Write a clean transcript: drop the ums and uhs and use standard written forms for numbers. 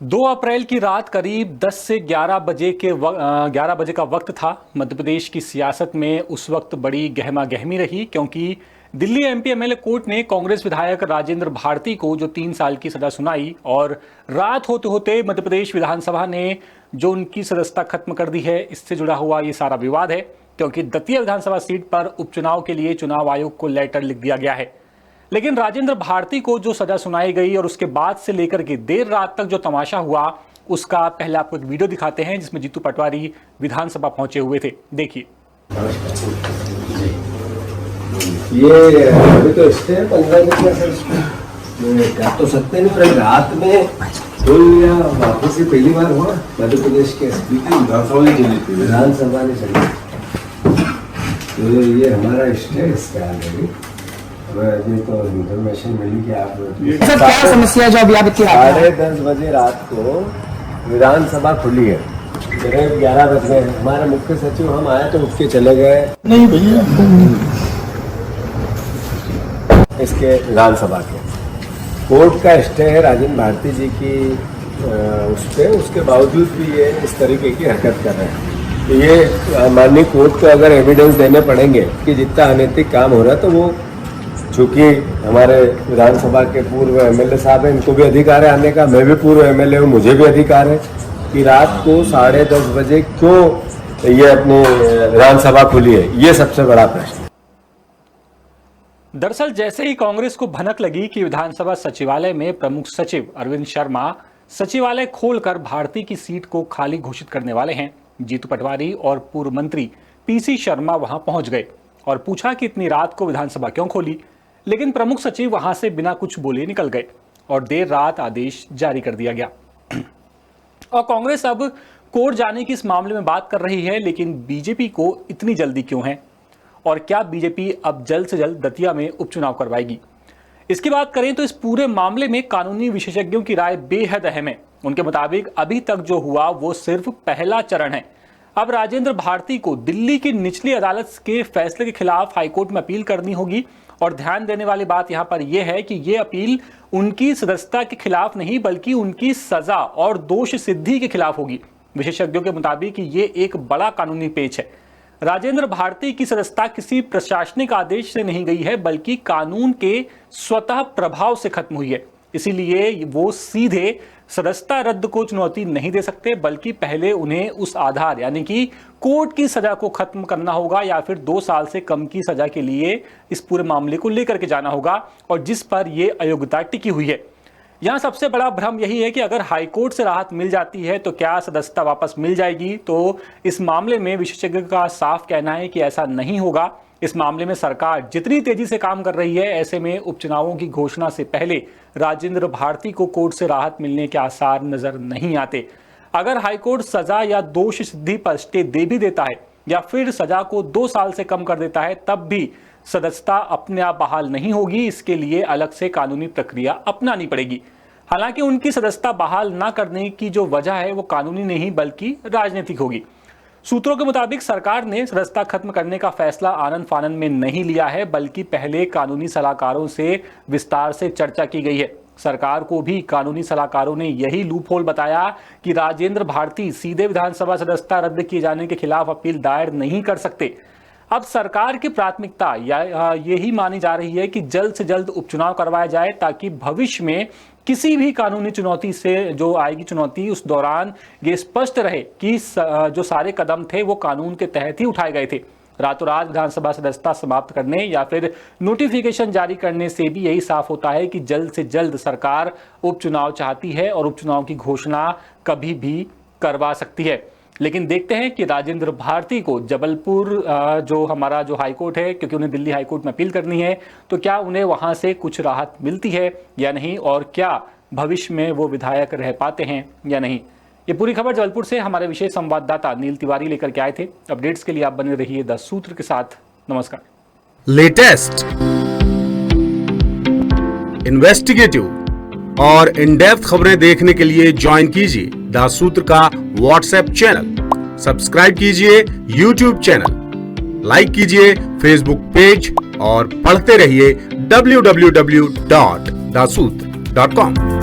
2 अप्रैल की रात करीब 10 से 11 बजे का वक्त था। मध्य प्रदेश की सियासत में उस वक्त बड़ी गहमा गहमी रही, क्योंकि दिल्ली एमपी एमएलए कोर्ट ने कांग्रेस विधायक राजेंद्र भारती को जो 3 साल की सजा सुनाई, और रात होते होते मध्य प्रदेश विधानसभा ने जो उनकी सदस्यता खत्म कर दी है। इससे जुड़ा हुआ ये सारा विवाद है, क्योंकि दतिया विधानसभा सीट पर उपचुनाव के लिए चुनाव आयोग को लेटर लिख दिया गया है। लेकिन राजेंद्र भारती को जो सजा सुनाई गई और उसके बाद से लेकर के देर रात तक जो तमाशा हुआ, उसका पहले आपको एक वीडियो दिखाते हैं जिसमें जीतू पटवारी विधानसभा पहुंचे हुए थे। देखिए। ये अभी तो स्टे 15 दिन का तो सकते नहीं, पर रात में फुल या वापस से पहली बार हुआ मध्य प्रदेश के विधानसभा ने चली। तो ये हमारा स्टे इसका अभी तो इन्फॉर्मेशन मिली कि आप सर क्या समस्या है जो अभी आप 10:30 बजे रात को विधानसभा खुली है। करीब 11 बजे हमारे मुख्य सचिव हम आए तो उठ के चले गए। नहीं भैया, इसके विधानसभा के कोर्ट का स्टे है राजेंद्र भारती जी की उस पर, उसके बावजूद भी ये इस तरीके की हरकत कर रहे हैं। तो ये माननीय कोर्ट को अगर एविडेंस देने पड़ेंगे कि जितना अनैतिक काम हो रहा है, तो वो चूंकि हमारे विधानसभा के पूर्व एमएलए साहब हैं, इनको भी अधिकार है आने का। मैं भी पूर्व एमएलए हूँ, मुझे भी अधिकार है कि रात को 10:30 बजे क्यों ये अपनी विधानसभा खुली है, ये सबसे बड़ा प्रश्न। दरअसल जैसे ही कांग्रेस को भनक लगी कि विधानसभा सचिवालय में प्रमुख सचिव अरविंद शर्मा सचिवालय खोलकर भारती की सीट को खाली घोषित करने वाले हैं, जीतू पटवारी और पूर्व मंत्री पीसी शर्मा वहां पहुंच गए और पूछा कि इतनी रात को विधानसभा क्यों खोली। लेकिन प्रमुख सचिव वहां से बिना कुछ बोले निकल गए और देर रात आदेश जारी कर दिया गया। और कांग्रेस अब कोर्ट जाने की इस मामले में बात कर रही है, लेकिन बीजेपी को इतनी जल्दी क्यों है, और क्या बीजेपी अब जल्द से जल्द दतिया में उपचुनाव करवाएगी? इसकी बात करें तो इस पूरे मामले में कानूनी विशेषज्ञों की राय बेहद अहम है। उनके मुताबिक अभी तक जो हुआ वो सिर्फ पहला चरण है। अब राजेंद्र भारती को दिल्ली की निचली अदालत के फैसले के खिलाफ हाईकोर्ट में अपील करनी होगी, और ध्यान देने वाली बात यहां पर यह है कि यह अपील उनकी सदस्यता के खिलाफ नहीं, बल्कि उनकी सजा और दोष सिद्धि के खिलाफ होगी। विशेषज्ञों के मुताबिक यह एक बड़ा कानूनी पेच है। राजेंद्र भारती की सदस्यता किसी प्रशासनिक आदेश से नहीं गई है, बल्कि कानून के स्वतः प्रभाव से खत्म हुई है। इसीलिए वो सीधे सदस्यता रद्द को चुनौती नहीं दे सकते, बल्कि पहले उन्हें उस आधार यानी कि कोर्ट की सजा को खत्म करना होगा, या फिर 2 साल से कम की सजा के लिए इस पूरे मामले को लेकर के जाना होगा, और जिस पर यह अयोग्यता टिकी हुई है। यहां सबसे बड़ा भ्रम यही है कि अगर हाईकोर्ट से राहत मिल जाती है तो क्या सदस्यता वापस मिल जाएगी। तो इस मामले में विशेषज्ञों का साफ कहना है कि ऐसा नहीं होगा। इस मामले में सरकार जितनी तेजी से काम कर रही है, ऐसे में उपचुनावों की घोषणा से पहले राजेंद्र भारती को कोर्ट से राहत मिलने के आसार नजर नहीं आते। अगर हाईकोर्ट सजा या दोष सिद्धि पर स्टे दे भी देता है, या फिर सजा को 2 साल से कम कर देता है, तब भी सदस्यता अपने आप बहाल नहीं होगी। इसके लिए अलग से कानूनी प्रक्रिया अपनानी पड़ेगी। हालांकि उनकी सदस्यता बहाल न करने की जो वजह है वो कानूनी नहीं, बल्कि राजनीतिक होगी। सूत्रों के मुताबिक सरकार ने सदस्यता खत्म करने का फैसला आनन फानन में नहीं लिया है, बल्कि पहले कानूनी सलाहकारों से विस्तार से चर्चा की गई है। सरकार को भी कानूनी सलाहकारों ने यही लूपहोल बताया कि राजेंद्र भारती सीधे विधानसभा सदस्यता रद्द किए जाने के खिलाफ अपील दायर नहीं कर सकते। अब सरकार की प्राथमिकता यही मानी जा रही है कि जल्द से जल्द उपचुनाव करवाया जाए, ताकि भविष्य में किसी भी कानूनी चुनौती से जो आएगी चुनौती, उस दौरान ये स्पष्ट रहे कि जो सारे कदम थे वो कानून के तहत ही उठाए गए थे। रातों रात विधानसभा सदस्यता समाप्त करने या फिर नोटिफिकेशन जारी करने से भी यही साफ होता है कि जल्द से जल्द सरकार उपचुनाव चाहती है और उपचुनाव की घोषणा कभी भी करवा सकती है। लेकिन देखते हैं कि राजेंद्र भारती को जबलपुर जो हमारा जो हाईकोर्ट है, क्योंकि उन्हें दिल्ली हाईकोर्ट में अपील करनी है, तो क्या उन्हें वहां से कुछ राहत मिलती है या नहीं, और क्या भविष्य में वो विधायक रह पाते हैं या नहीं। ये पूरी खबर जबलपुर से हमारे विशेष संवाददाता नील तिवारी लेकर के आए थे। अपडेट्स के लिए आप बने रहिए द सूत्र के साथ। नमस्कार। लेटेस्ट, इन्वेस्टिगेटिव और इन डेप्थ खबरें देखने के लिए ज्वाइन कीजिए द सूत्र का व्हाट्सएप चैनल, सब्सक्राइब कीजिए यूट्यूब चैनल, लाइक कीजिए फेसबुक पेज और पढ़ते रहिए www.daसूत्र.com।